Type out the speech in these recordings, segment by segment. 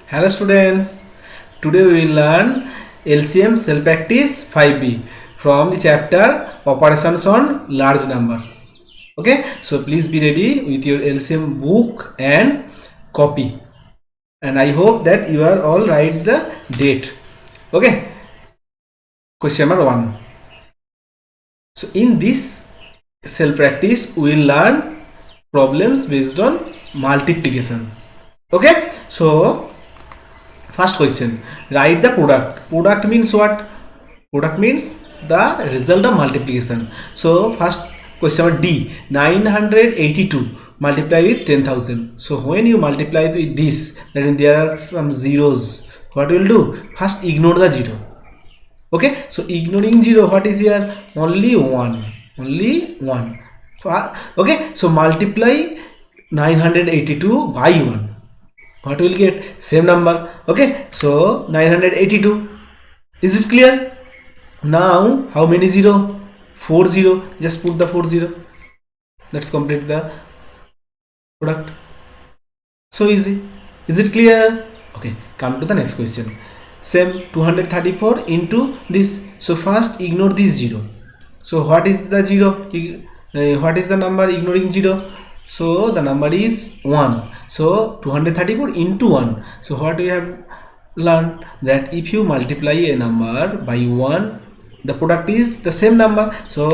Hello students, today we will learn LCM cell practice 5B from the chapter operations on large number. Okay, so please be ready with your LCM book and copy, and I hope that you are all write the date. Okay, question number 1. So in this cell practice we will learn problems based on multiplication. Okay, so first question, write the product. Product means what? Product means the result of multiplication. So first question number D, 982 multiply with 10,000. So when you multiply with this, then there are some zeros. What will do? First ignore the zero. Okay, so ignoring zero, what is here? Only 1. Only 1. Okay, so multiply 982 by 1. What will get? Same number. Okay, so 982. Is it clear? Now how many zero? 4 0. Just put the 4 0. Let's complete the product. So easy. Is it clear? Okay, come to the next question. Same 234 into this. So first ignore this 0. So what is the 0? What is the number ignoring 0? So the number is 1. So 234 into 1. So what we have learned, that if you multiply a number by 1, the product is the same number. So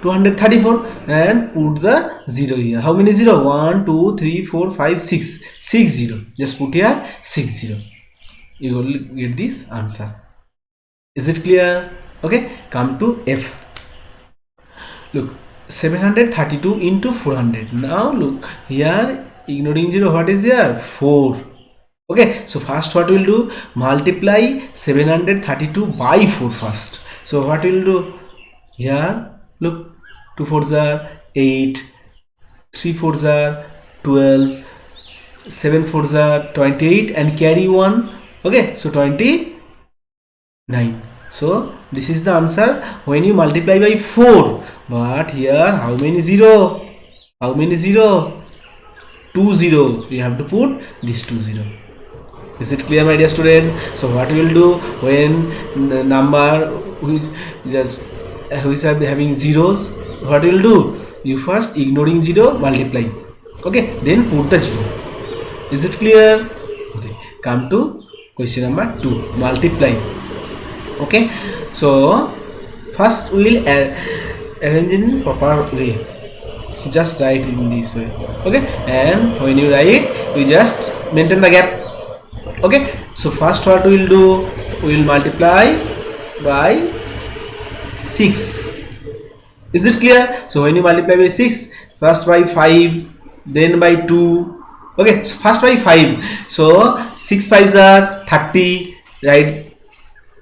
234 and put the 0 here. How many 0? 1 2 3 4 5 6. 6 0. Just put here 6 0. You will get this answer. Is it clear? Okay, come to F. Look, 732 into 400. Now look here, ignoring 0, what is here? 4. Okay, so first what we'll do? Multiply 732 by 4 first. So what we'll do? Here, look, 2 4s are 8, 3 4s are 12, 7 4s are 28, and carry 1. Okay, so 29. So this is the answer when you multiply by 4. But here how many 0? How many 0? 2 0. You have to put this 2 0. Is it clear, my dear student? So what we will do when the number which are having zeros, what we will do? You first ignoring 0 multiply. Okay, then put the 0. Is it clear? Okay, come to question number 2, multiply. Okay, so first we will arrange in proper way. So just write in this way. Okay, and when you write, we just maintain the gap. Okay, so first what we will do? We will multiply by 6. Is it clear? So when you multiply by 6, first by 5, then by 2. Okay, so first by 5. So 6 5s are 30. Write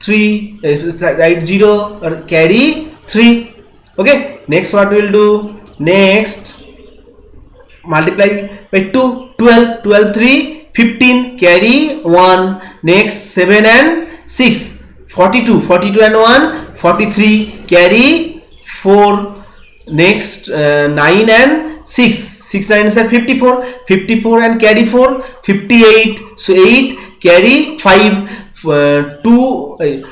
3. Write 0 or carry 3. Okay, next what we will do? Next multiply by 2. 12. 12 3. 15. Carry 1. Next 7 and 6. 42. 42 and 1. 43. Carry 4. Next 9 and 6. 6 9s are 54. 54 and carry 4. 58. So 8. Carry 5. 2.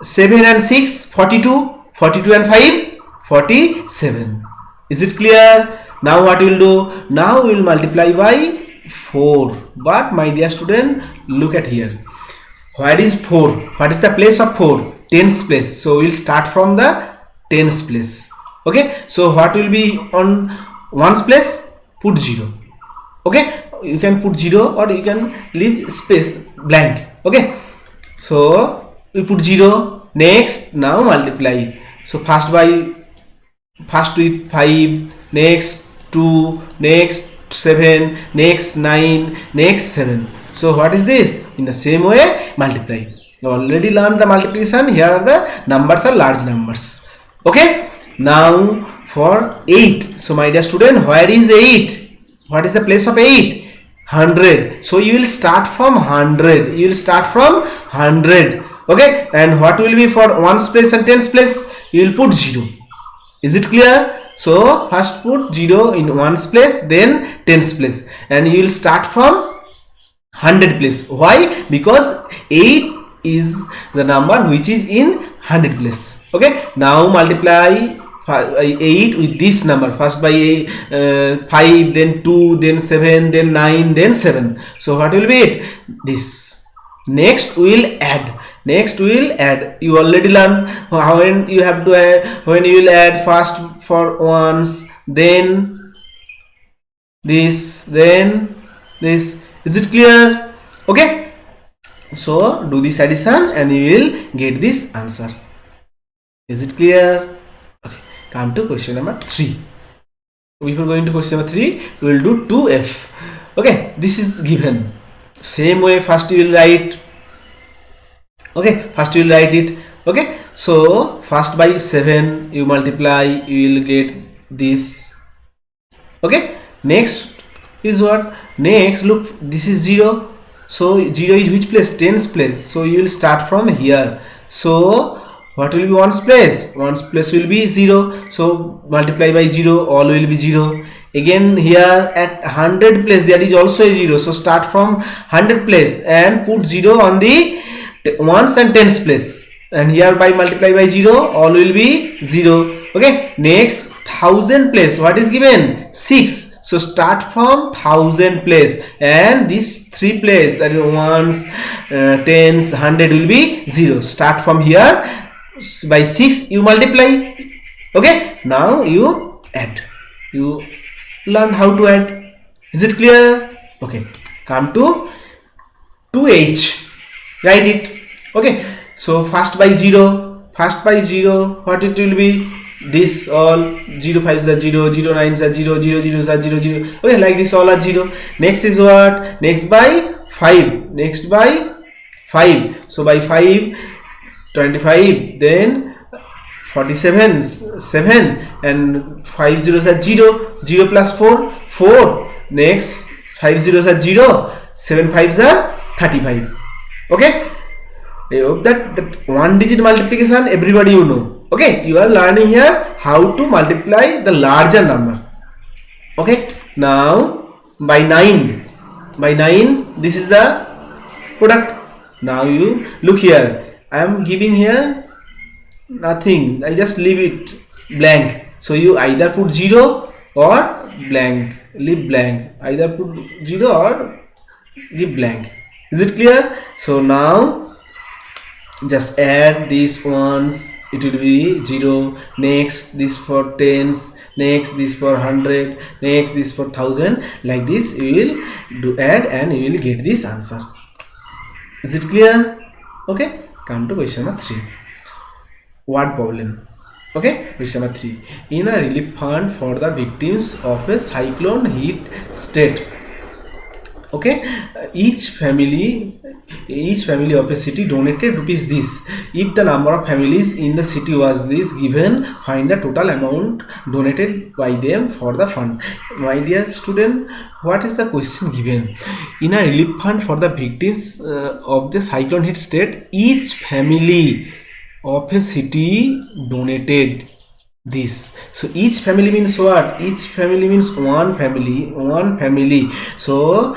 7 and 6. 42. 42 and 5. 47. Is it clear? Now what we will do? Now we will multiply by 4. But my dear student, look at here. Where is 4? What is the place of 4? Tens place. So we will start from the tens place. Okay, so what will be on ones place? Put 0. Okay, you can put 0 or you can leave space blank. Okay, so we put 0. Next, now multiply. So first with 5, next 2, next 7, next 9, next 7. So what is this? In the same way, multiply. You already learned the multiplication. Here are the numbers are large numbers. Okay, now for 8. So my dear student, where is 8? What is the place of 8? 100. So you will start from 100. You will start from 100. Okay, and what will be for ones place and tens place? You will put 0. Is it clear? So first put 0 in ones place, then tens place, and you will start from 100 place. Why? Because 8 is the number which is in 100 place. Okay, now multiply 8 with this number, first by 5, then 2, then 7, then 9, then 7. So what will be it? This. Next we will add. You already learned when you have to add, when you will add first for ones, then this, then this. Is it clear? Okay, so do this addition and you will get this answer. Is it clear? Okay, come to question number 3. Before going to question number 3, we will do 2f. Okay, this is given. Same way, first you will write. Okay, first you will write it. Okay, so first by 7 you multiply, you will get this. Okay, next is what? Next, look, this is 0. So 0 is which place? Tens place. So you will start from here. So what will be ones place? Ones place will be 0. So multiply by 0, all will be 0. Again here at 100 place there is also a 0. So start from 100 place and put 0 on the ones and tens place. And here by multiply by 0, all will be 0. Okay, next 1000 place. What is given? 6. So start from 1000 place and this 3 place, that is ones, tens, 100 will be 0. Start from here, by 6 you multiply. Okay, now you add. You learn how to add. Is it clear? Okay, come to 2h. Write it. Okay, so first by 0, what it will be? This all 0 5s are 0, 0 9s are 0, 0 0s are 0 0. Okay, like this all are 0. Next is what? Next by 5. So by 5, 25, then 47 7, and 5 zeros are 0, 0 plus 4 4. Next 5 zeros are 0, 7 5s are 35. Okay, I hope that one digit multiplication everybody you know. Okay, you are learning here how to multiply the larger number. Okay, now by 9, this is the product. Now you look here, I am giving here nothing, I just leave it blank. So you either put 0 or blank, leave blank, either put 0 or give blank. Is it clear? So now just add these ones, it will be 0. Next this for tens, next this for 100, next this for 1000. Like this you will do add and you will get this answer. Is it clear? Okay, come to question number 3. Word problem. Okay, question number 3. In a relief fund for the victims of a cyclone hit state. Okay, each family of a city donated rupees this. If the number of families in the city was this given, find the total amount donated by them for the fund. My dear student, what is the question given? In a relief fund for the victims of the cyclone hit state, each family of a city donated this. So each family means what? Each family means one family. So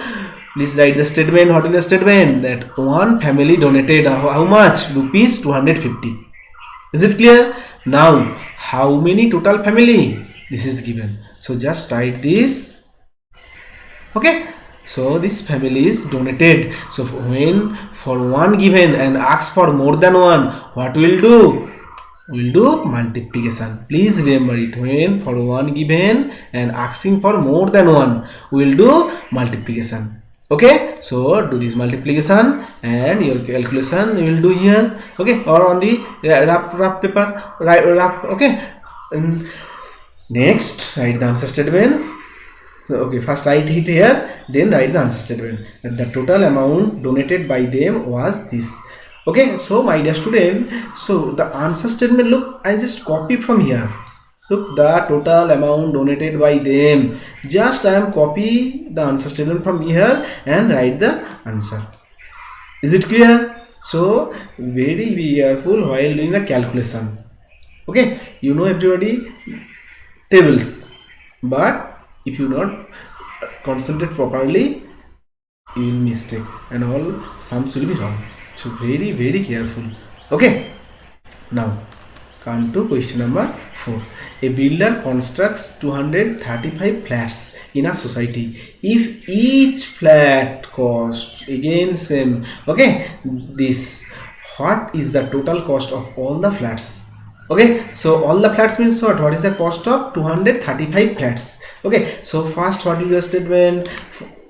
please write the statement. What is the statement? That one family donated how much? Rupees 250. Is it clear? Now how many total family? This is given. So just write this. Okay, so this family is donated. So when for one given and ask for more than one, what we'll do? We'll do multiplication. Please remember it. When for one given and asking for more than one, we'll do multiplication. Okay, so do this multiplication and your calculation you will do here. Okay, or on the rough paper, rough. Okay, and next write the answer statement. So okay, first write it here, then write the answer statement. That the total amount donated by them was this. Okay, so my dear student, so the answer statement, look, I just copy from here. Look, the total amount donated by them. Just I am copy the answer statement from here and write the answer. Is it clear? So very be careful while doing the calculation. Okay, you know everybody tables, but if you not concentrate properly, you will mistake and all sums will be wrong. So very careful. Okay, now come to question number 4. A builder constructs 235 flats in a society. If each flat cost again same, okay, this, what is the total cost of all the flats? Okay, so all the flats means what is the cost of 235 flats? Okay, so first what is the statement?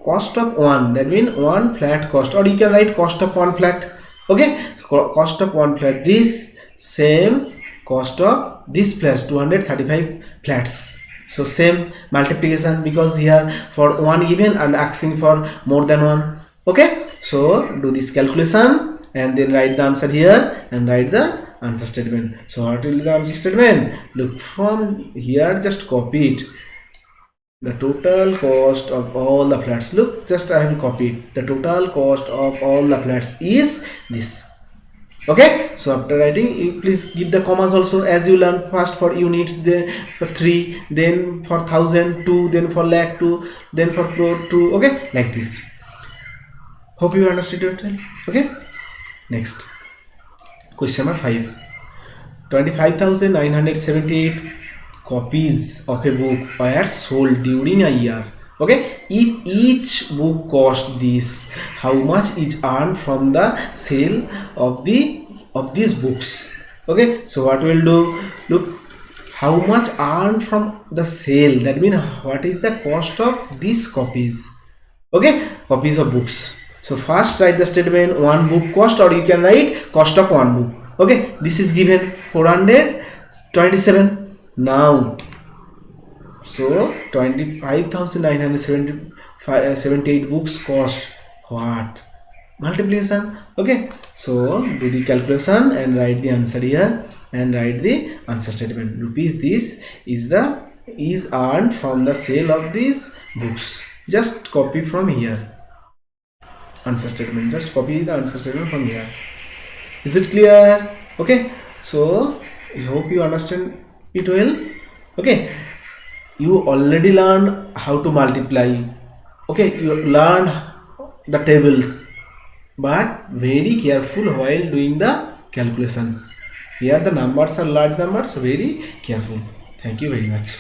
Cost of one, that means one flat cost, or you can write cost of one flat. Okay, cost of one flat, this same cost of this flats, 235 flats. So same multiplication, because here for one given and asking for more than one. Okay, so do this calculation and then write the answer here and write the answer statement. So what will be the answer statement? Look, from here just copy it. The total cost of all the flats, look, just I have copied. The total cost of all the flats is this. Okay, so after writing, you please give the commas also, as you learn. First for units, then for 3, then for 1000 2, then for lakh 2, then for crore 2. Okay, like this. Hope you understood it. Okay, next question number 5. 25,978 copies of a book were sold during a year. Okay, if each book cost this, how much is earned from the sale of these books? Okay, so what we'll do, look, how much earned from the sale, that means what is the cost of these copies? Okay, copies of books. So first write the statement one book cost, or you can write cost of one book. Okay, this is given 427. Now, so 25,978 books cost what? Multiplication. Okay, so do the calculation and write the answer here and write the answer statement. Rupees this is earned from the sale of these books. Just copy from here. Answer statement. Just copy the answer statement from here. Is it clear? Okay, so I hope you understand it well. Okay, you already learned how to multiply. Okay, you learned the tables, but very careful while doing the calculation. Here the numbers are large numbers, so very careful. Thank you very much.